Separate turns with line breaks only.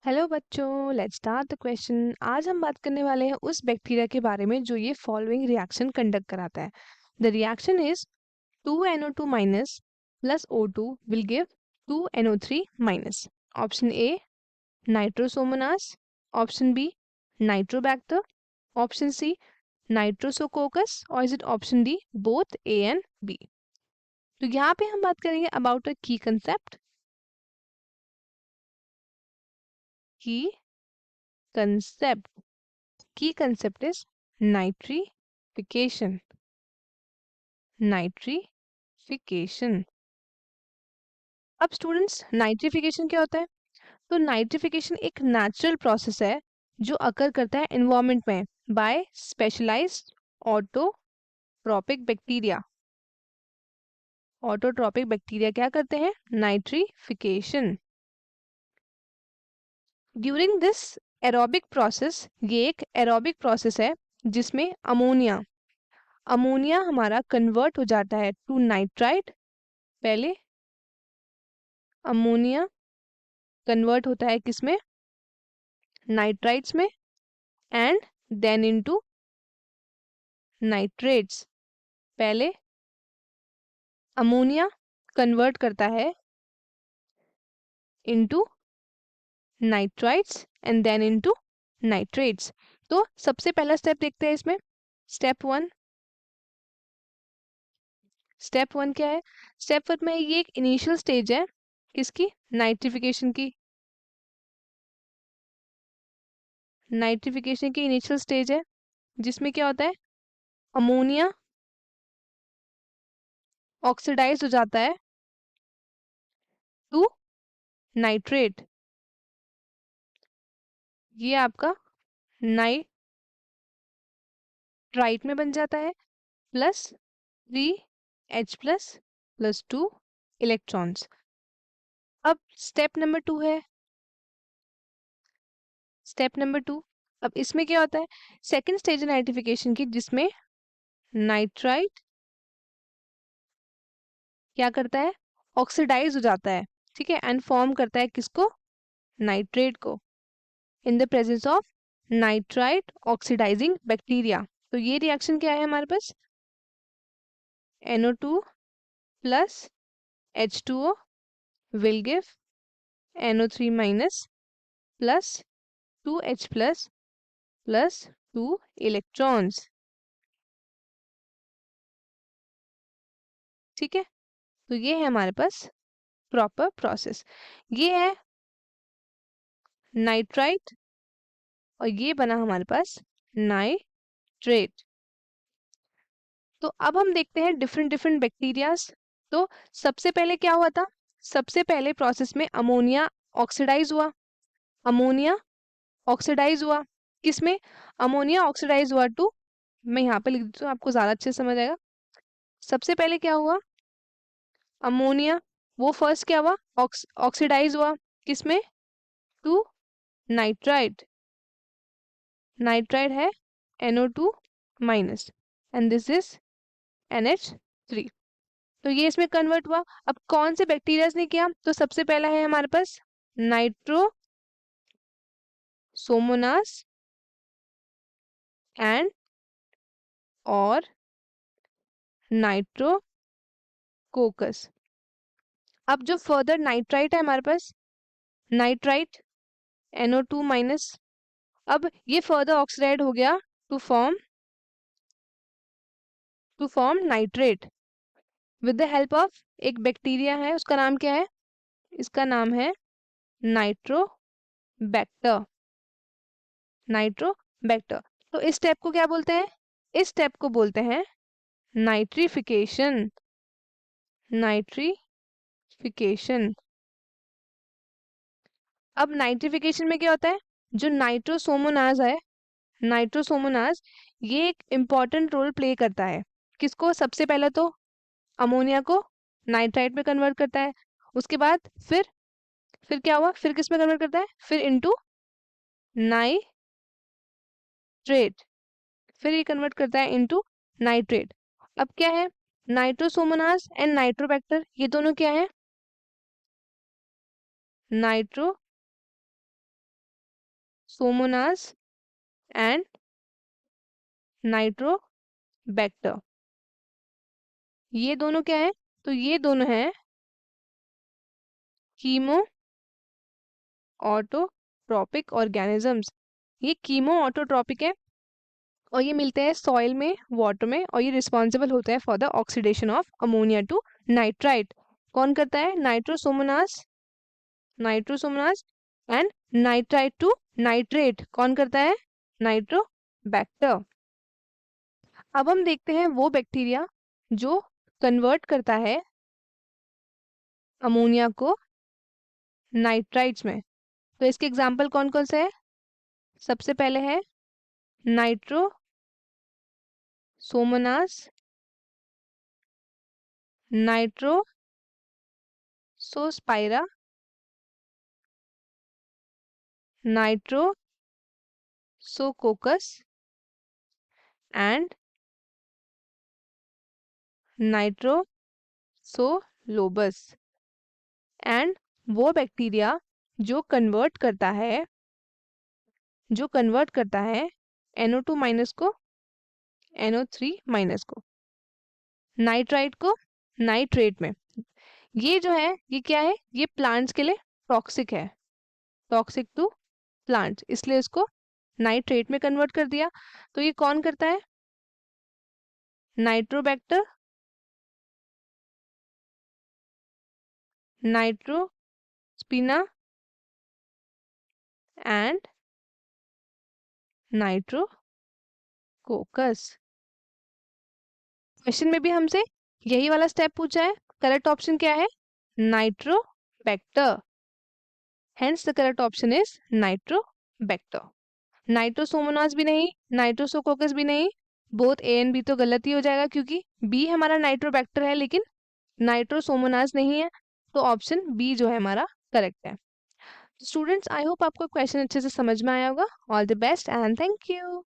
Hello बच्चों, let's start the question. आज हम बात करने वाले हैं उस बैक्टीरिया के बारे में जो ये फॉलोइंग रिएक्शन कंडक्ट कराता है। The reaction is 2NO2 minus plus O2 will give 2NO3 minus. Option A Nitrosomonas, option B Nitrobacter, option C Nitrosococcus और is it option D both A and B. तो यहाँ पे हम बात करेंगे about a की कंसेप्ट। की concept Key concept is nitrification. Nitrification. अब स्टूडेंट्स नाइट्रिफिकेशन क्या होता है? तो नाइट्रिफिकेशन एक नेचुरल प्रोसेस है जो अकर करता है एनवायरनमेंट में by specialised autotrophic bacteria. Autotrophic bacteria क्या करते हैं? Nitrification. During this aerobic process, ये एक एरोबिक प्रोसेस है जिसमें अमोनिया हमारा कन्वर्ट हो जाता है टू नाइट्राइट। पहले अमोनिया कन्वर्ट होता है किसमें? नाइट्राइट्स में, एंड देन इनटू नाइट्रेट्स। पहले अमोनिया कन्वर्ट करता है into nitrites and then into nitrates. तो सबसे पहला स्टेप देखते हैं इसमें। स्टेप वन क्या है? स्टेप वन में ये एक इनिशियल स्टेज है किसकी? नाइट्रिफिकेशन की। नाइट्रिफिकेशन की इनिशियल स्टेज है जिसमें क्या होता है? अमोनिया ऑक्सीडाइज हो जाता है टू नाइट्रेट। ये आपका नाइट्राइट में बन जाता है plus 3H plus plus 2 electrons. अब स्टेप नंबर 2 है। स्टेप नंबर 2, अब इसमें क्या होता है? सेकेंड स्टेज नाइट्रिफिकेशन की जिसमें नाइट्राइट क्या करता है? ऑक्सीडाइज हो जाता है, ठीक है, एंड फॉर्म करता है किसको? नाइट्रेट को, in the presence of nitrite oxidising bacteria. तो ये रिएक्शन क्या है हमारे पास? NO2 plus H2O will give NO3 minus plus 2H plus plus 2 electrons। ठीक है, तो ये है हमारे पास प्रॉपर प्रोसेस। ये है नाइट्राइट और ये बना हमारे पास नाइट्रेट। तो अब हम देखते हैं डिफरेंट डिफरेंट बैक्टीरियाज। तो सबसे पहले क्या हुआ था? सबसे पहले प्रोसेस में अमोनिया ऑक्सीडाइज हुआ। अमोनिया ऑक्सीडाइज हुआ किसमें? अमोनिया ऑक्सीडाइज हुआ टू, मैं यहाँ पे लिख देती हूँ आपको ज्यादा अच्छे से समझ आएगा। सबसे पहले क्या हुआ? अमोनिया वो फर्स्ट क्या हुआ? ऑक्सीडाइज हुआ किसमें? To nitrite. नाइट्राइट है NO2 minus and this is NH3। तो ये इसमें कन्वर्ट हुआ। अब कौन से बैक्टीरिया ने किया? तो सबसे पहला है हमारे पास नाइट्रोसोमोनास एंड और नाइट्रोकोकस। अब जो फर्दर नाइट्राइट है हमारे पास, नाइट्राइट NO2 माइनस, अब ये फर्दर ऑक्सीडाइड हो गया to form nitrate with the help of एक बैक्टीरिया है, उसका नाम क्या है? इसका नाम है नाइट्रोबैक्टर। नाइट्रोबैक्टर। तो इस स्टेप को क्या बोलते हैं? इस स्टेप को बोलते हैं नाइट्रिफिकेशन। नाइट्रिफिकेशन। अब नाइट्रिफिकेशन में क्या होता है? जो नाइट्रोसोमोनाज है, नाइट्रोसोमोनाज ये एक इम्पॉर्टेंट रोल प्ले करता है। किसको? सबसे पहले तो अमोनिया को नाइट्राइट में कन्वर्ट करता है, उसके बाद फिर क्या हुआ? फिर किस में कन्वर्ट करता है? फिर इनटू नाइट्रेट। फिर ये कन्वर्ट करता है इनटू नाइट्रेट। अब क्या है? नाइट्रोसोमोनास एंड नाइट्रोबैक्टर ये दोनों क्या है? सोमोनास एंड नाइट्रोबैक्टर। ये दोनों क्या है? तो ये दोनों हैं कीमो ऑटोट्रॉपिक ऑर्गेनिजम्स। ये कीमो ऑटोट्रॉपिक है और ये मिलते हैं सॉइल में, वाटर में, और ये रिस्पॉन्सिबल होता है for the oxidation of ammonia to nitrite. कौन करता है? Nitrosomonas and nitrite to nitrate कौन करता है? नाइट्रोबैक्टर। अब हम देखते हैं वो बैक्टीरिया जो कन्वर्ट करता है अमोनिया को नाइट्राइट्स में। तो इसके एग्जाम्पल कौन कौन से है? सबसे पहले है नाइट्रोसोमनास, नाइट्रोसोस्पाइरा, नाइट्रोसोकोकस एंड नाइट्रोसोलोबस। एंड वो बैक्टीरिया जो कन्वर्ट करता है NO2 माइनस को NO3 माइनस को, नाइट्राइट को नाइट्रेट में। ये जो है ये क्या है? ये प्लांट्स के लिए टॉक्सिक है, टॉक्सिक टू प्लांट्स, इसलिए इसको नाइट्रेट में कन्वर्ट कर दिया। तो ये कौन करता है? Nitrobacter, Nitrospina and Nitrococcus. Question में भी हमसे यही वाला स्टेप पूछा है। करेक्ट ऑप्शन क्या है? Nitrobacter. Hence the correct option is Nitrobacter. Nitrosomonas भी नहीं, नाइट्रोसोकोकस भी नहीं, बोथ ए एंड बी तो गलत ही हो जाएगा क्योंकि बी हमारा नाइट्रोबैक्टर है लेकिन नाइट्रोसोमोनास नहीं है। तो ऑप्शन बी जो है हमारा करेक्ट है। स्टूडेंट्स, आई होप आपको क्वेश्चन अच्छे से समझ में आया होगा। All the best and thank you.